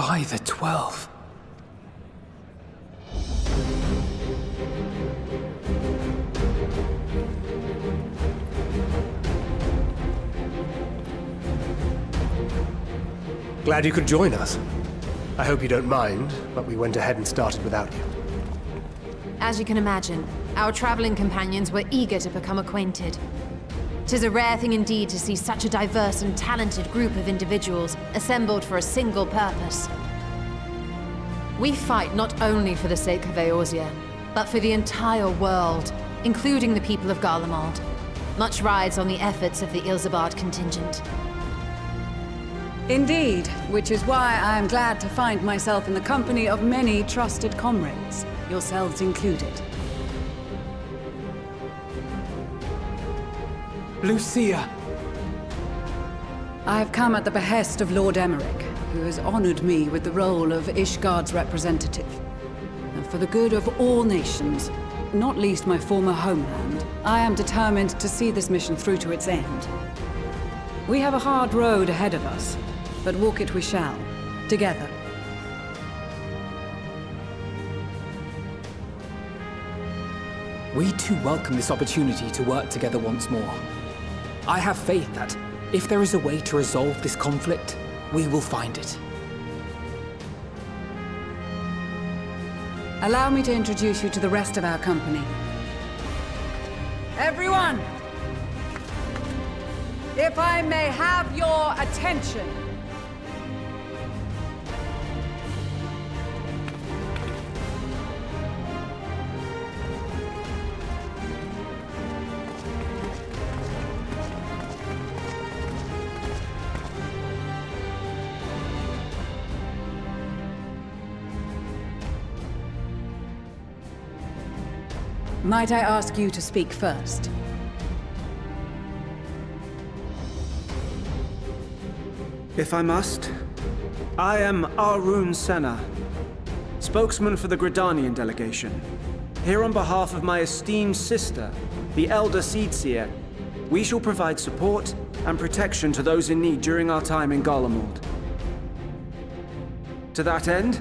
By the 12. Glad you could join us. I hope you don't mind, but we went ahead and started without you. As you can imagine, our traveling companions were eager to become acquainted. 'Tis a rare thing indeed to see such a diverse and talented group of individuals assembled for a single purpose. We fight not only for the sake of Eorzea, but for the entire world, including the people of Garlemald. Much rides on the efforts of the Ilsabard contingent. Indeed, which is why I am glad to find myself in the company of many trusted comrades, yourselves included. Lucia! I have come at the behest of Lord Emmerich, who has honored me with the role of Ishgard's representative. And for the good of all nations, not least my former homeland, I am determined to see this mission through to its end. We have a hard road ahead of us, but walk it we shall, together. We too welcome this opportunity to work together once more. I have faith that, if there is a way to resolve this conflict, we will find it. Allow me to introduce you to the rest of our company. Everyone! If I may have your attention. Might I ask you to speak first? If I must, I am Arun Senna, spokesman for the Gridanian delegation. Here on behalf of my esteemed sister, the Elder Seedseer, we shall provide support and protection to those in need during our time in Garlemald. To that end,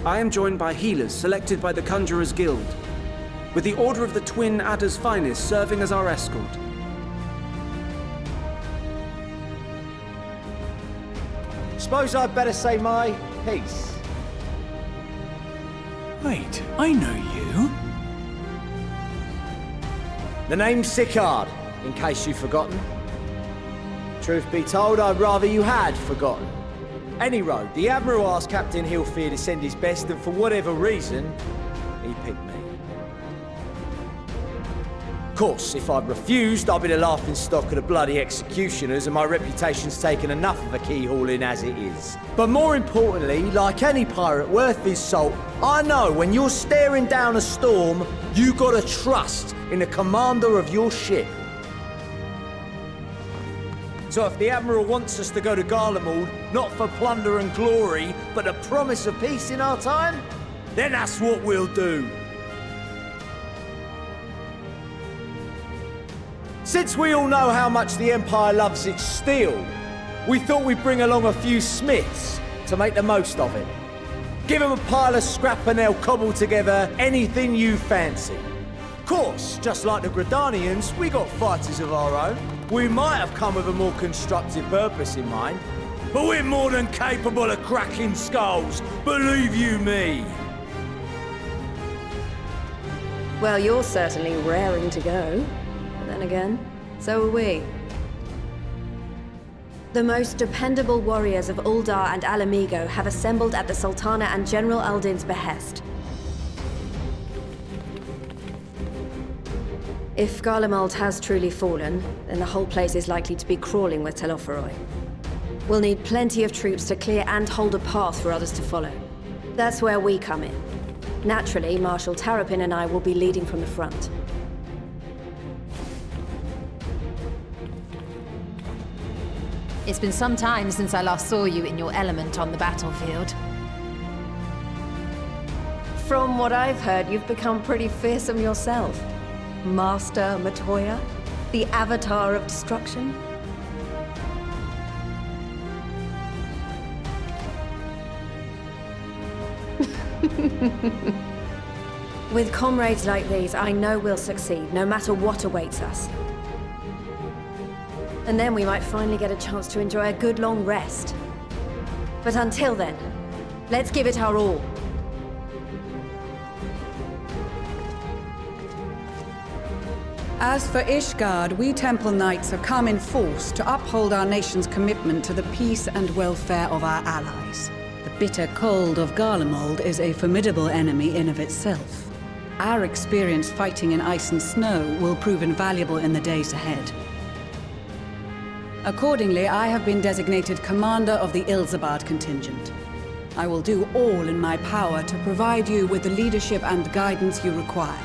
I am joined by healers selected by the Conjurers Guild, with the Order of the Twin Adder's Finest serving as our escort. Suppose I'd better say my piece. Wait, I know you. The name's Sicard, in case you've forgotten. Truth be told, I'd rather you had forgotten. Any road, the Admiral asked Captain Hilfear to send his best, and for whatever reason, he picked me. Of course, if I'd refused, I'd be the laughingstock of the bloody executioners, and my reputation's taken enough of a keyhauling as it is. But more importantly, like any pirate worth his salt, I know when you're staring down a storm, you gotta trust in the commander of your ship. So if the Admiral wants us to go to Garlemald, not for plunder and glory, but the promise of peace in our time, then that's what we'll do. Since we all know how much the Empire loves its steel, we thought we'd bring along a few smiths to make the most of it. Give them a pile of scrap and they'll cobble together anything you fancy. Of course, just like the Gridanians, we got fighters of our own. We might have come with a more constructive purpose in mind, but we're more than capable of cracking skulls, believe you me. Well, you're certainly raring to go. Then again, so are we. The most dependable warriors of Uldar and Alamigo have assembled at the Sultana and General Aldin's behest. If Garlemald has truly fallen, then the whole place is likely to be crawling with Telophoroi. We'll need plenty of troops to clear and hold a path for others to follow. That's where we come in. Naturally, Marshal Tarapin and I will be leading from the front. It's been some time since I last saw you in your element on the battlefield. From what I've heard, you've become pretty fearsome yourself. Master Matoya, the Avatar of Destruction. With comrades like these, I know we'll succeed, no matter what awaits us. And then we might finally get a chance to enjoy a good long rest. But until then, let's give it our all. As for Ishgard, we Temple Knights have come in force to uphold our nation's commitment to the peace and welfare of our allies. The bitter cold of Garlemald is a formidable enemy in of itself. Our experience fighting in ice and snow will prove invaluable in the days ahead. Accordingly, I have been designated commander of the Ilzabard contingent. I will do all in my power to provide you with the leadership and guidance you require.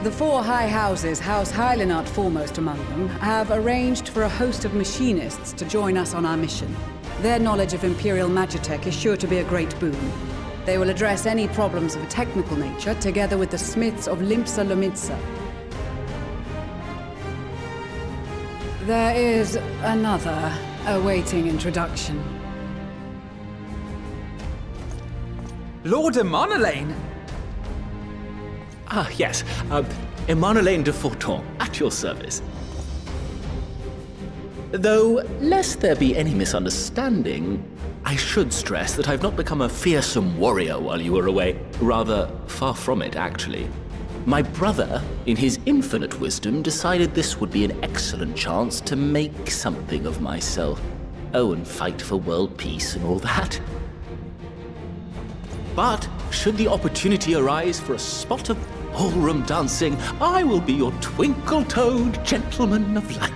The four high houses, House Hylinart foremost among them, have arranged for a host of machinists to join us on our mission. Their knowledge of Imperial Magitech is sure to be a great boon. They will address any problems of a technical nature, together with the smiths of Limpsa Lomitsa. There is another awaiting introduction. Lord Emanolain! Ah, yes. Emanolain de Forton, at your service. Though, lest there be any misunderstanding, I should stress that I've not become a fearsome warrior while you were away. Rather, far from it, actually. My brother, in his infinite wisdom, decided this would be an excellent chance to make something of myself. Oh, and fight for world peace and all that. But, should the opportunity arise for a spot of ballroom dancing, I will be your twinkle-toed gentleman of light.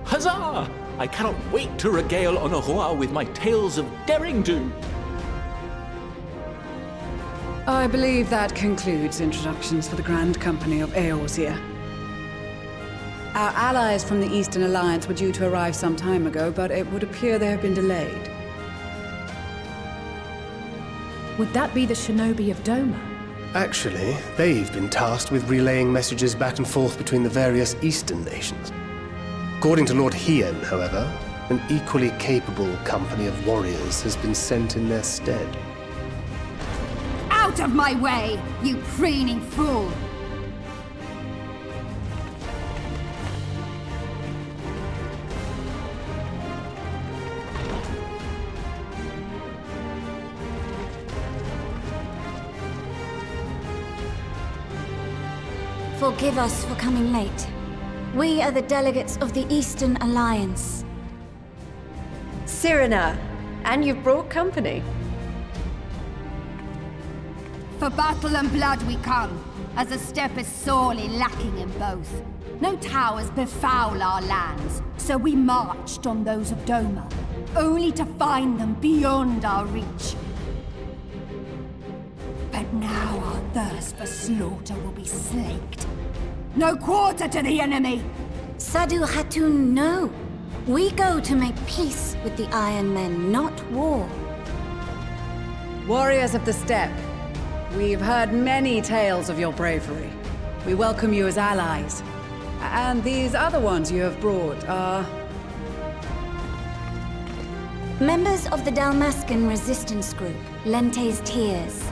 Huzzah! I cannot wait to regale Honoroy with my tales of derring-do. I believe that concludes introductions for the Grand Company of Eorzea. Our allies from the Eastern Alliance were due to arrive some time ago, but it would appear they have been delayed. Would that be the shinobi of Doma? Actually, they've been tasked with relaying messages back and forth between the various Eastern nations. According to Lord Hien, however, an equally capable company of warriors has been sent in their stead. Out of my way, you preening fool! Forgive us for coming late. We are the delegates of the Eastern Alliance. Cyrena, and you've brought company. For battle and blood we come, as a step is sorely lacking in both. No towers befoul our lands, so we marched on those of Doma, only to find them beyond our reach. But now our thirst for slaughter will be slaked. No quarter to the enemy! Sadu Hatun, no. We go to make peace with the Iron Men, not war. Warriors of the Steppe, we've heard many tales of your bravery. We welcome you as allies. And these other ones you have brought are... Members of the Dalmascan resistance group, Lente's Tears.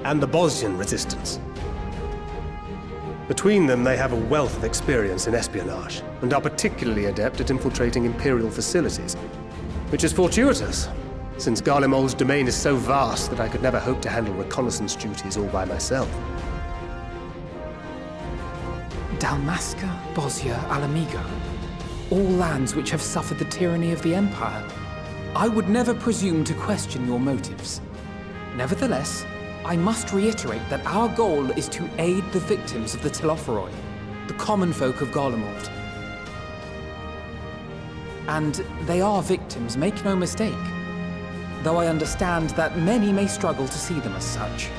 And the Bosnian resistance. Between them, they have a wealth of experience in espionage, and are particularly adept at infiltrating Imperial facilities. Which is fortuitous, since Garlemald's domain is so vast that I could never hope to handle reconnaissance duties all by myself. Dalmasca, Bosnia, Alamigo. All lands which have suffered the tyranny of the Empire. I would never presume to question your motives. Nevertheless, I must reiterate that our goal is to aid the victims of the Telophoroi, the common folk of Garlemald. And they are victims, make no mistake. though I understand that many may struggle to see them as such.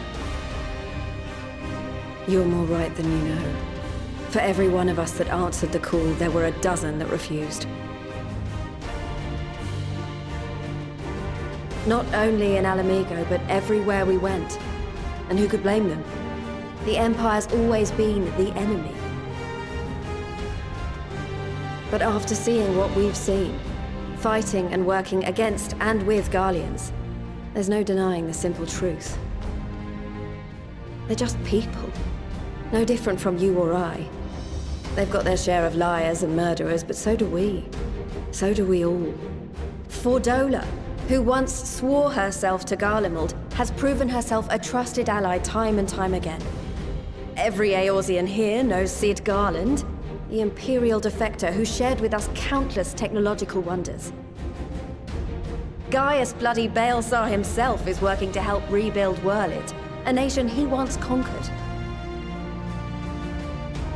You're more right than you know. For every one of us that answered the call, there were a dozen that refused. Not only in Alamigo, but everywhere we went. And who could blame them? The Empire's always been the enemy. But after seeing what we've seen, fighting and working against and with Garleans, there's no denying the simple truth. They're just people. No different from you or I. They've got their share of liars and murderers, but so do we. So do we all. Fordola, who once swore herself to Garlemald, has proven herself a trusted ally time and time again. Every Eorzean here knows Cid Garland, the Imperial defector who shared with us countless technological wonders. Gaius bloody Baelsar himself is working to help rebuild Wurlid, a nation he once conquered.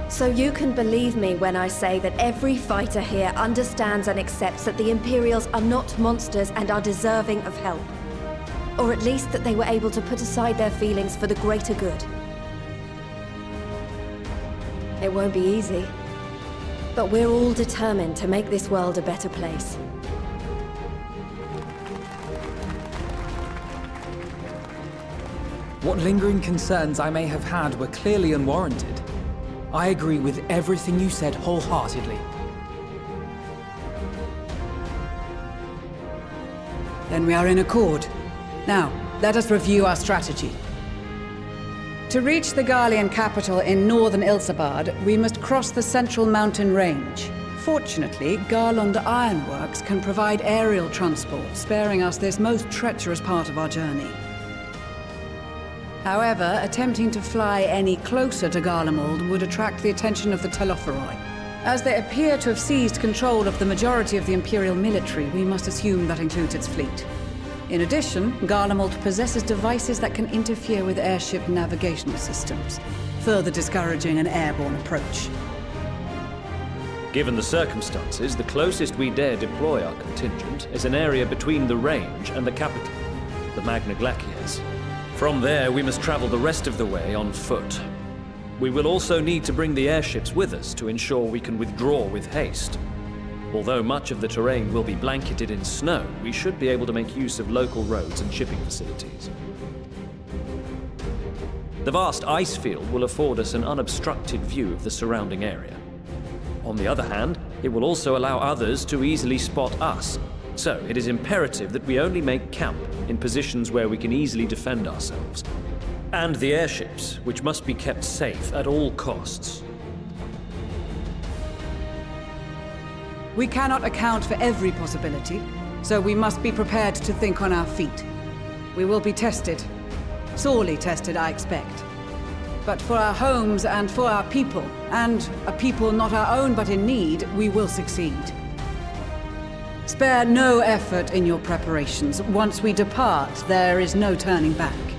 So you can believe me when I say that every fighter here understands and accepts that the Imperials are not monsters and are deserving of help. Or at least that they were able to put aside their feelings for the greater good. It won't be easy, but we're all determined to make this world a better place. What lingering concerns I may have had were clearly unwarranted. I agree with everything you said wholeheartedly. Then we are in accord. Now, let us review our strategy. To reach the Garlean capital in northern Ilsabard, we must cross the central mountain range. Fortunately, Garlund Ironworks can provide aerial transport, sparing us this most treacherous part of our journey. However, attempting to fly any closer to Garlemald would attract the attention of the Telophoroi. As they appear to have seized control of the majority of the Imperial military, we must assume that includes its fleet. In addition, Garlemald possesses devices that can interfere with airship navigational systems, further discouraging an airborne approach. Given the circumstances, the closest we dare deploy our contingent is an area between the range and the capital, the Magna Glaciers. From there, we must travel the rest of the way on foot. We will also need to bring the airships with us to ensure we can withdraw with haste. Although much of the terrain will be blanketed in snow, we should be able to make use of local roads and shipping facilities. The vast ice field will afford us an unobstructed view of the surrounding area. On the other hand, it will also allow others to easily spot us. So, it is imperative that we only make camp in positions where we can easily defend ourselves. And the airships, which must be kept safe at all costs. We cannot account for every possibility, so we must be prepared to think on our feet. We will be tested. Sorely tested, I expect. But for our homes and for our people, and a people not our own but in need, we will succeed. Spare no effort in your preparations. Once we depart, there is no turning back.